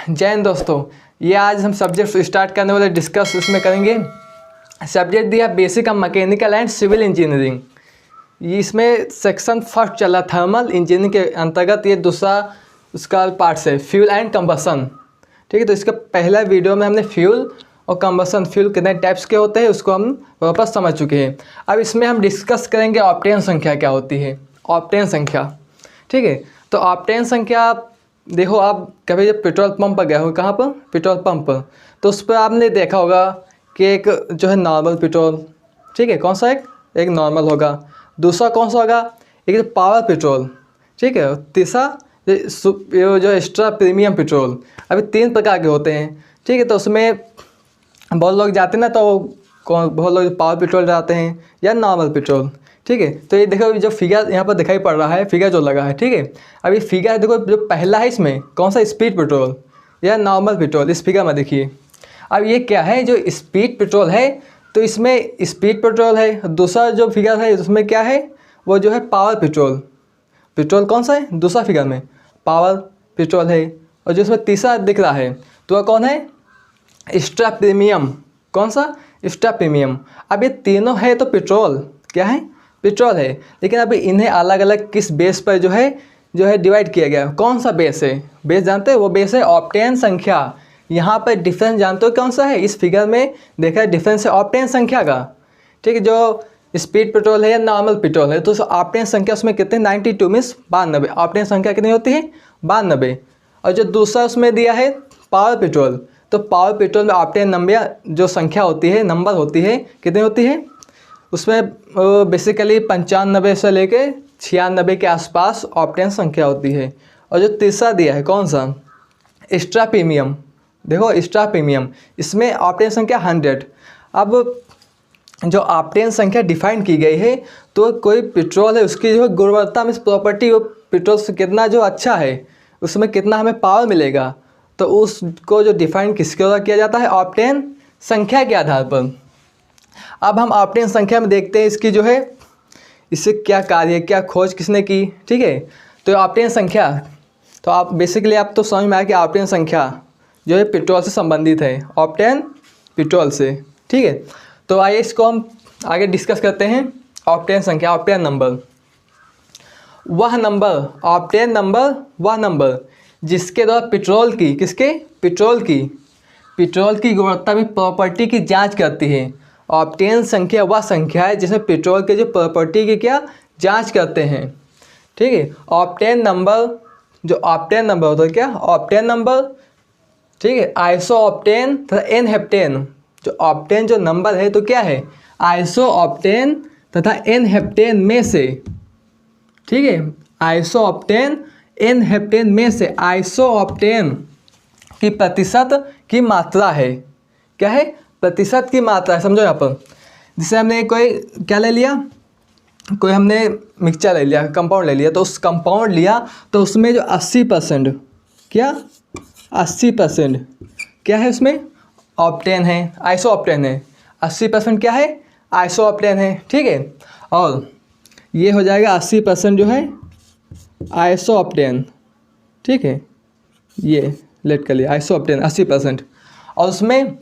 जैन दोस्तों, ये आज हम सब्जेक्ट स्टार्ट करने वाले डिस्कस इसमें करेंगे। सब्जेक्ट दिया basic of mechanical and civil engineering. ये इसमें सेक्शन फर्स्ट चला थर्मल इंजीनियरिंग के अंतर्गत, ये दूसरा उसका पार्ट है फ्यूल एंड कंबसन। ठीक है, तो इसका पहला वीडियो में हमने फ्यूल और कंबसन, फ्यूल कितने टाइप्स के होते हैं उसको हम वापस समझ चुके हैं। अब इसमें हम डिस्कस करेंगे ऑक्टेन संख्या क्या होती है, ऑक्टेन संख्या। ठीक है, तो ऑक्टेन संख्या देखो, आप कभी जब पेट्रोल पंप पर गए हो, कहाँ पर, पेट्रोल पंप पर, तो उस पर आपने देखा होगा कि एक जो है नॉर्मल पेट्रोल, ठीक है, कौन सा एक नॉर्मल होगा, दूसरा कौन सा होगा, एक पावर पेट्रोल, ठीक है, तीसरा जो एक्स्ट्रा प्रीमियम पेट्रोल। अभी 3 प्रकार के होते हैं। ठीक है, तो उसमें बहुत लोग जाते हैं ना, तो बहुत लोग पावर पेट्रोल जाते हैं या नॉर्मल पेट्रोल। ठीक है, तो ये देखो जो फिगर यहाँ पर दिखाई पड़ रहा है, फिगर जो लगा है, ठीक है, अब ये फिगर देखो, जो पहला है इसमें कौन सा, स्पीड पेट्रोल या नॉर्मल पेट्रोल, इस फिगर में देखिए। अब ये क्या है, जो स्पीड पेट्रोल है, तो इसमें स्पीड पेट्रोल है। दूसरा जो फिगर है उसमें क्या है, वो जो है पावर पेट्रोल। पेट्रोल कौन सा है, दूसरा फिगर में पावर पेट्रोल है। और जो इसमें तीसरा दिख रहा है तो वह कौन है, एक्स्ट्रा प्रीमियम। कौन सा, एक्स्ट्रा प्रीमियम। अब ये तीनों है तो पेट्रोल, क्या है, पेट्रोल है, लेकिन अभी इन्हें अलग अलग किस बेस पर जो है डिवाइड किया गया। कौन सा बेस है, बेस जानते हो, वो बेस है ऑक्टेन संख्या। यहाँ पर डिफरेंस जानते हो कौन सा है, इस फिगर में देखा है डिफरेंस है ऑक्टेन संख्या का। ठीक है, जो स्पीड पेट्रोल है या नॉर्मल पेट्रोल है, तो ऑक्टेन संख्या उसमें कितने, 92 मीन्स 92। ऑक्टेन संख्या कितनी होती है, 92। और जो दूसरा उसमें दिया है पावर पेट्रोल, तो पावर पेट्रोल में ऑक्टेन नंबर जो संख्या होती है, नंबर होती है, कितनी होती है, उसमें बेसिकली 95 से लेके 96 के आसपास ऑक्टेन संख्या होती है। और जो तीसरा दिया है कौन सा, एक्स्ट्रा प्रीमियम, देखो एक्स्ट्रा प्रीमियम, इसमें ऑक्टेन संख्या 100। अब जो ऑक्टेन संख्या डिफाइन की गई है, तो कोई पेट्रोल है उसकी जो गुणवत्ता में प्रॉपर्टी, वो पेट्रोल से कितना जो अच्छा है, उसमें कितना हमें पावर मिलेगा, तो उसको जो डिफाइन किसके द्वारा किया जाता है, ऑक्टेन संख्या के आधार पर। अब हम ऑक्टेन संख्या में देखते हैं इसकी जो है, इससे क्या कार्य, क्या खोज किसने की। ठीक है, तो ऑक्टेन संख्या, तो आप बेसिकली आप तो समझ में आया कि ऑक्टेन संख्या जो है पेट्रोल से संबंधित है, ऑक्टेन पेट्रोल से। ठीक है, तो आइए इसको हम आगे डिस्कस करते हैं। ऑक्टेन संख्या, ऑक्टेन नंबर, वह नंबर, ऑक्टेन नंबर वह नंबर जिसके द्वारा पेट्रोल की, किसके, पेट्रोल की गुणवत्ता में प्रॉपर्टी की जांच करती है। ऑक्टेन संख्या वह संख्या है जिसमें पेट्रोल के जो प्रॉपर्टी की क्या जांच करते हैं। ठीक है, ऑक्टेन नंबर, जो ऑक्टेन नंबर होता है क्या, ऑक्टेन नंबर, ठीक है, आइसो ऑक्टेन तथा एन हेप्टेन। जो ऑक्टेन जो नंबर है तो क्या है, आइसो ऑक्टेन तथा एन हेप्टेन में से, ठीक है, आइसो ऑक्टेन एन हेप्टेन में से आइसो ऑक्टेन की प्रतिशत की मात्रा है। क्या है, प्रतिशत की मात्रा है, समझो यहाँ पर। जैसे हमने कोई क्या ले लिया, कोई हमने मिक्सचर ले लिया, कंपाउंड ले लिया, तो उस कंपाउंड लिया तो उसमें जो 80% क्या, 80% क्या है, उसमें ऑक्टेन है, आइसो ऑक्टेन है। 80% क्या है, आइसो ऑक्टेन है। ठीक है, और ये हो जाएगा 80% जो है आइसो ऑक्टेन। ठीक है, ये लेट कर लिया आइसो ऑक्टेन 80%। और उसमें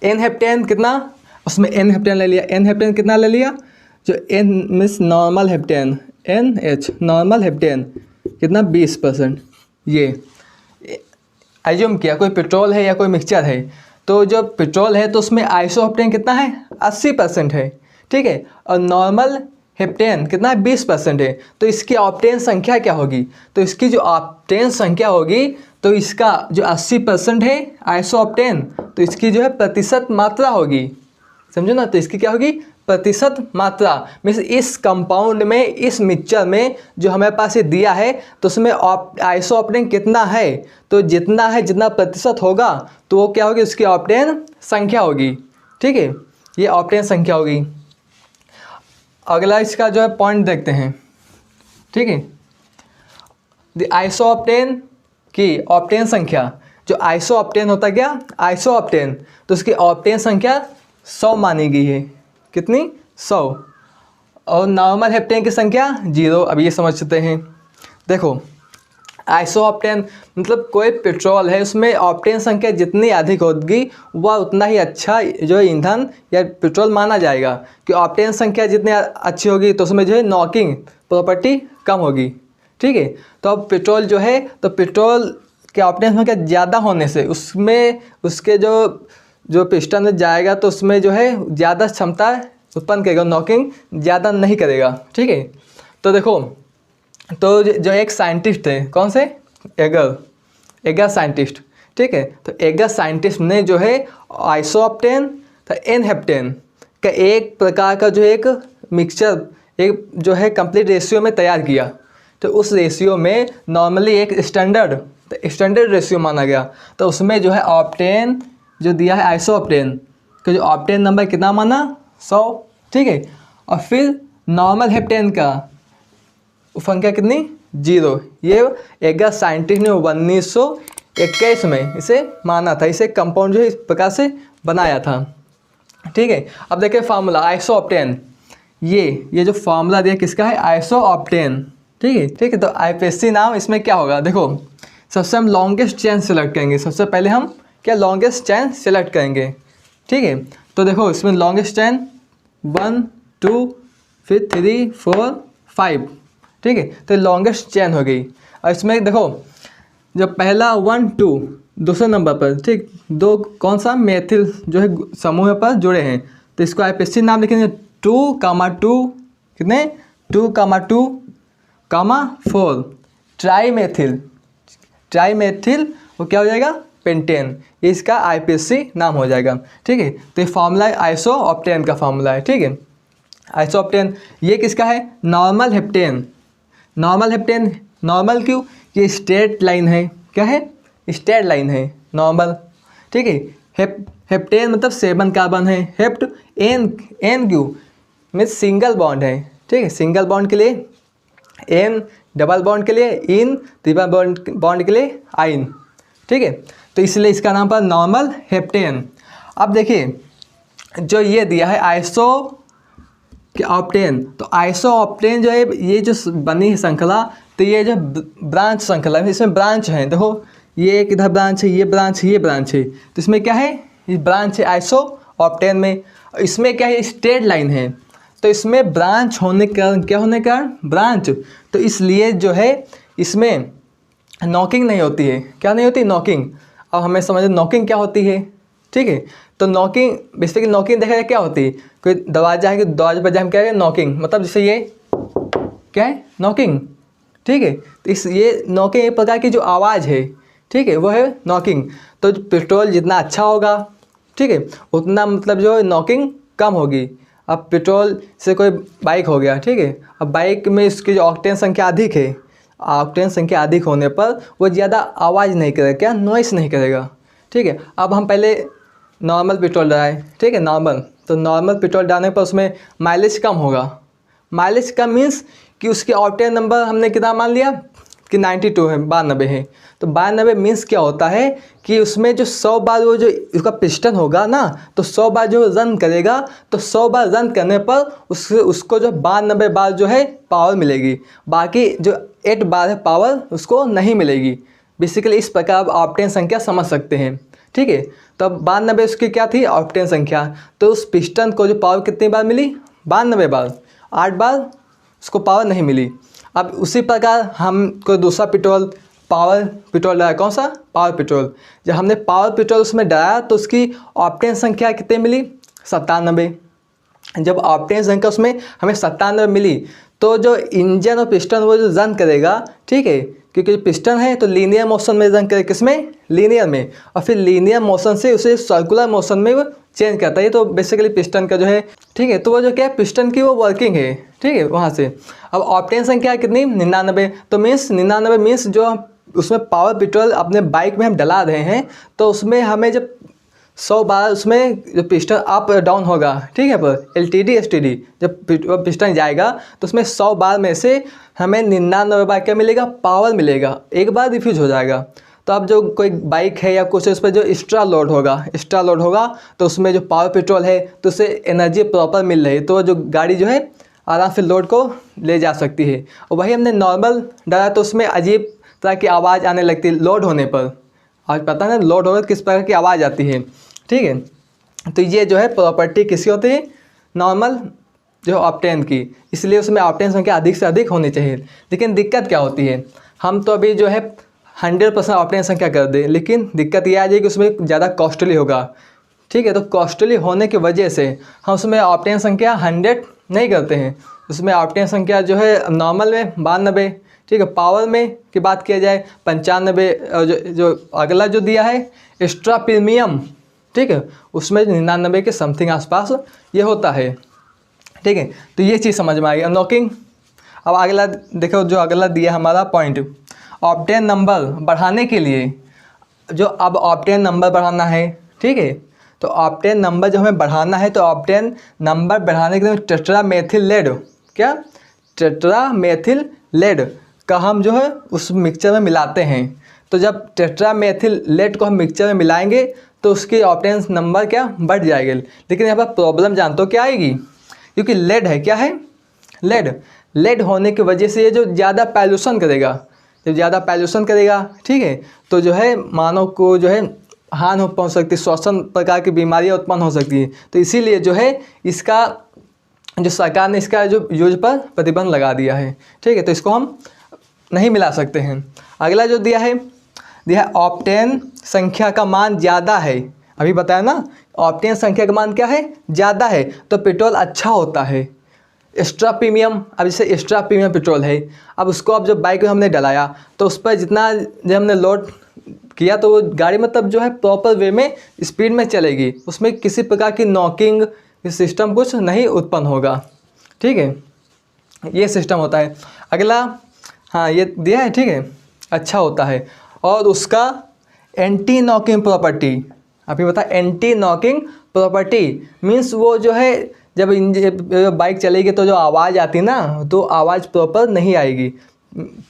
एन हेप्टेन कितना, उसमें एन हेप्टेन ले लिया, एन हेप्टेन कितना ले लिया, जो n means normal heptane, n h normal heptane कितना, 20%। ये एज्यूम किया कोई पेट्रोल है या कोई मिक्सचर है, तो जो पेट्रोल है तो उसमें आइसो ऑक्टेन कितना है, 80% है। ठीक है, और नॉर्मल हेप्टेन कितना है, 20% है। तो इसकी ऑक्टेन संख्या क्या होगी, तो इसकी जो ऑक्टेन संख्या होगी, तो इसका जो 80% है आइसो ऑक्टेन, तो इसकी जो है प्रतिशत मात्रा होगी, समझो ना। तो इसकी क्या होगी, प्रतिशत मात्रा। मीन्स इस कंपाउंड में, इस मिक्सचर में जो हमारे पास ये दिया है, तो उसमें आइसो ऑक्टेन कितना है, तो जितना है, जितना प्रतिशत होगा, तो वो क्या होगी, उसकी ऑक्टेन संख्या होगी। ठीक है, ये ऑक्टेन संख्या होगी। अगला इसका जो है पॉइंट देखते हैं। ठीक है, द आइसो ऑक्टेन की ऑक्टेन संख्या, जो आइसो ऑक्टेन होता है क्या, आइसो ऑक्टेन, तो उसकी ऑक्टेन संख्या 100 मानी गई है। कितनी, 100। और नॉर्मल हेप्टेन की संख्या 0। अब ये समझते हैं, देखो आइसो ऑप्टेन मतलब कोई पेट्रोल है उसमें ऑप्टेन संख्या जितनी अधिक होगी वह उतना ही अच्छा जो ईंधन या पेट्रोल माना जाएगा। कि ऑप्टेन संख्या जितनी अच्छी होगी तो उसमें जो है नॉकिंग प्रॉपर्टी कम होगी। ठीक है, तो अब पेट्रोल जो है तो पेट्रोल के ऑप्टेन संख्या ज़्यादा होने से उसमें उसके जो पिस्टन में जाएगा तो उसमें जो है ज़्यादा क्षमता उत्पन्न करेगा, नॉकिंग ज़्यादा नहीं करेगा। ठीक है, तो देखो तो जो एक साइंटिस्ट है, कौन से, एगर साइंटिस्ट। ठीक है, तो एगर साइंटिस्ट ने जो है आइसोऑप्टेन तो एनहेप्टेन का एक प्रकार का जो एक मिक्सचर एक जो है कंप्लीट रेशियो में तैयार किया। तो उस रेशियो में नॉर्मली एक स्टैंडर्ड रेशियो माना गया। तो उसमें जो है ऑप्टेन जो दिया है आइसोऑप्टेन का जो ऑप्टेन नंबर कितना माना 100। ठीक है, और फिर नॉर्मल हेप्टेन का संख्या कितनी 0। ये एगर साइंटिस्ट ने 1921 में इसे माना था, इसे कंपाउंड जो है इस प्रकार से बनाया था। ठीक है, अब देखिए फार्मूला आइसोऑप्टेन, ये जो फार्मूला दिया किसका है, आइसोऑप्टेन। ठीक है, तो आईपीएससी नाम इसमें क्या होगा, देखो सबसे हम लॉन्गेस्ट चेन सेलेक्ट करेंगे। सबसे पहले हम क्या लॉन्गेस्ट चेन सेलेक्ट करेंगे। ठीक है, तो देखो इसमें लॉन्गेस्ट चेन 1 2 फिर 3 4 5। ठीक है, तो लॉन्गेस्ट चेन हो गई। और इसमें देखो जब पहला 1 2 दूसरे नंबर पर, ठीक, 2 कौन सा मेथिल जो है समूह पर जुड़े हैं, तो इसको आईपीएससी नाम लिखेंगे 2,2 कितने 2,2,4 ट्राईमेथिल वो क्या हो जाएगा पेंटेन, ये इसका आईपीएससी नाम हो जाएगा। ठीक है, तो ये फार्मूला आइसोऑप्टेन का फार्मूला है। ठीक है, आइसोऑप्टेन ये किसका है, नॉर्मल हेप्टेन। नॉर्मल क्यों, ये स्ट्रेट लाइन है, क्या है स्ट्रेट लाइन है नॉर्मल। ठीक है, हेप्टेन मतलब 7 कार्बन है, हेप्ट एन क्यों मीन्स सिंगल बॉन्ड है। ठीक है, सिंगल बॉन्ड के लिए एन, डबल बॉन्ड के लिए इन, ट्रिपल बॉन्ड के लिए आइन। ठीक है, तो इसलिए इसका नाम पर नॉर्मल हेप्टेन। अब देखिए जो ये दिया है आइसो ऑप्टेन, तो आइसो ऑप्टेन जो है ये जो बनी है श्रृंखला, तो ये जो ब्रांच श्रृंखला है इसमें ब्रांच है। देखो ये एक इधर ब्रांच है, ये ब्रांच है, ये ब्रांच है, तो इसमें क्या है ये ब्रांच है आइसो ऑप्टेन में। इसमें क्या है स्ट्रेट लाइन है, तो इसमें ब्रांच होने के कारण क्या होने का ब्रांच, तो इसलिए जो है इसमें नॉकिंग नहीं होती है। क्या नहीं होती नॉकिंग। अब हमें समझे नॉकिंग क्या होती है। ठीक है, तो नॉकिंग बेसिकली नॉकिंग देखा जाए क्या होती है, कोई दरवाजा है कि दरवाजे पर हम क्या है नॉकिंग, मतलब जैसे ये क्या है नॉकिंग। ठीक है, तो इस ये नॉकिंग एक प्रकार की जो आवाज़ है, ठीक है, वो है नॉकिंग। तो पेट्रोल जितना अच्छा होगा, ठीक है, उतना मतलब जो नॉकिंग कम होगी। अब पेट्रोल से कोई बाइक हो गया, ठीक है, अब बाइक में इसकी जो ऑक्टेन संख्या अधिक है, ऑक्टेन संख्या अधिक होने पर वो ज़्यादा आवाज़ नहीं करेगा, क्या नॉइस नहीं करेगा। ठीक है, अब हम पहले नॉर्मल पेट्रोल डालें, ठीक है, नॉर्मल, तो नॉर्मल पेट्रोल डालने पर उसमें माइलेज कम होगा। माइलेज कम मीन्स कि उसके ऑक्टेन नंबर हमने कितना मान लिया कि 92 है, 92 है। तो 92 मीन्स क्या होता है कि उसमें जो 100 बार वो जो उसका पिस्टन होगा ना, तो 100 बार जो रन करेगा, तो 100 बार रन करने पर उसको जो 92 बार जो है पावर मिलेगी, बाकी जो 8 बार है पावर उसको नहीं मिलेगी। बेसिकली इस प्रकार आप ऑक्टेन संख्या समझ सकते हैं। ठीक है, तो अब 92 उसकी क्या थी ऑक्टेन संख्या, तो उस पिस्टन को जो पावर कितनी बार मिली 92 बार, 8 बार उसको पावर नहीं मिली। अब उसी प्रकार हम कोई दूसरा पावर पेट्रोल डाला, कौन सा पावर पेट्रोल, जब हमने पावर पेट्रोल उसमें डाला तो उसकी ऑक्टेन संख्या कितनी मिली 97। जब ऑक्टेन संख्या उसमें हमें 97 मिली तो जो इंजन और पिस्टन वो जो रन करेगा, ठीक है, क्योंकि जो पिस्टन है तो लीनियर मोशन में रन करेगा, किसमें लीनियर में, और फिर लीनियर मोशन से उसे सर्कुलर मोशन में वो चेंज करता है। तो बेसिकली पिस्टन का जो है, ठीक है, तो वो जो क्या है पिस्टन की वो वर्किंग है। ठीक है, वहाँ से अब ऑक्टेन संख्या कितनी 99, तो मीन्स 99 मीन्स जो उसमें पावर पेट्रोल अपने बाइक में हम डला रहे हैं, तो उसमें हमें जब 100 बार उसमें जो पिस्टन अप डाउन होगा, ठीक है, पर LTD STD जब पिस्टन जाएगा तो उसमें 100 बार में से हमें 99 बार क्या मिलेगा पावर मिलेगा, एक बार रिफ्यूज हो जाएगा। तो अब जो कोई बाइक है या कुछ उस पर जो एक्स्ट्रा लोड होगा तो उसमें जो पावर पेट्रोल है तो उससे एनर्जी प्रॉपर मिल रही है, तो जो गाड़ी जो है आराम से लोड को ले जा सकती है। और वही हमने नॉर्मल डाला तो उसमें अजीब तरह की आवाज़ आने लगती है लोड होने पर। आज पता है ना लोड होने पर किस प्रकार की आवाज़ आती है, ठीक है। तो ये जो है प्रॉपर्टी किसकी होती है, नॉर्मल जो ऑप्टेन की, इसलिए उसमें ऑप्टेन संख्या अधिक से अधिक होनी चाहिए। लेकिन दिक्कत क्या होती है, हम तो अभी जो है 100% ऑप्टेन संख्या कर दें, लेकिन दिक्कत ये आ जाएगी कि उसमें ज़्यादा कॉस्टली होगा, ठीक है। तो कॉस्टली होने की वजह से हम उसमें ऑप्टेन संख्या 100 नहीं करते हैं, उसमें ऑप्टेन संख्या जो है नॉर्मल में 92, ठीक है। पावर में की बात किया जाए 95, और जो अगला जो दिया है एक्स्ट्रा प्रीमियम, ठीक है, उसमें 99 के समथिंग आसपास ये होता है, ठीक है। तो ये चीज़ समझ में आ गई नॉकिंग। अब अगला देखो, जो अगला दिया हमारा पॉइंट, ऑप्टेन नंबर बढ़ाने के लिए, जो अब ऑप्टेन नंबर बढ़ाना है, ठीक है। तो ऑप्टेन नंबर जो हमें बढ़ाना है, तो ऑप्टेन नंबर बढ़ाने के लिए टेट्रामेथिल लेड, क्या टेट्रामेथिल लेड का हम जो है उस मिक्सचर में मिलाते हैं। तो जब टेट्रामेथिल लेड को हम मिक्सचर में मिलाएंगे तो उसकी ऑप्टेन नंबर क्या बढ़ जाएगा। लेकिन यहाँ पर प्रॉब्लम जानते हो क्या आएगी, क्योंकि लेड है, क्या है, लेड होने की वजह से ये जो ज़्यादा पॉल्यूशन करेगा, जब ज़्यादा पॉल्यूशन करेगा, ठीक है, तो जो है मानव को जो है हानि पहुंच सकती है, श्वसन प्रकार की बीमारियां उत्पन्न हो सकती है। तो इसीलिए जो है इसका जो सरकार ने इसका जो यूज पर प्रतिबंध लगा दिया है, ठीक है। तो इसको हम नहीं मिला सकते हैं। अगला जो दिया है ऑप्टेन संख्या का मान ज़्यादा है, अभी बताया ना, ऑप्टेन संख्या का मान क्या है, ज़्यादा है, तो पेट्रोल अच्छा होता है। एक्स्ट्रा प्रीमियम, अब जैसे एक्स्ट्रा प्रीमियम पेट्रोल है, अब उसको अब जब बाइक में हमने डलाया तो उस पर जितना जब हमने लोड किया तो वो गाड़ी मतलब जो है प्रॉपर वे में स्पीड में चलेगी, उसमें किसी प्रकार की नॉकिंग सिस्टम कुछ नहीं उत्पन्न होगा, ठीक है। ये सिस्टम होता है। अगला हाँ ये दिया है, ठीक है, अच्छा होता है। और उसका एंटी नॉकिंग प्रॉपर्टी, अभी बता, एंटी नॉकिंग प्रॉपर्टी मीन्स वो जो है जब बाइक चलेगी तो जो आवाज़ आती ना, तो आवाज़ प्रॉपर नहीं आएगी,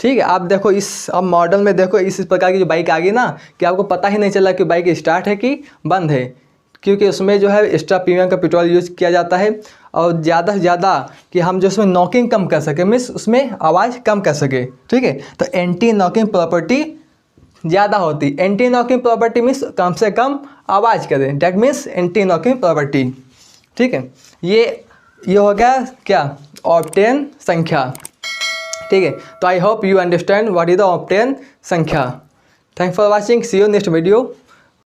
ठीक है। आप देखो इस अब मॉडल में देखो इस प्रकार की जो बाइक आ गई ना, कि आपको पता ही नहीं चला कि बाइक स्टार्ट है कि बंद है, क्योंकि उसमें जो है एक्स्ट्रा प्रीमियम का पेट्रोल यूज किया जाता है। और ज़्यादा से ज़्यादा कि हम जो उसमें नॉकिंग कम कर सके, मीन्स उसमें आवाज़ कम कर सके, ठीक है। तो एंटी नॉकिंग प्रॉपर्टी ज़्यादा होती, एंटी नॉकिंग प्रॉपर्टी मीन्स कम से कम आवाज़ करें, that means anti knocking property, ठीक है। ये हो गया क्या, ऑप्टेन संख्या, ठीक है। तो I hope you understand what is the octane संख्या। Thanks for watching, see you next video.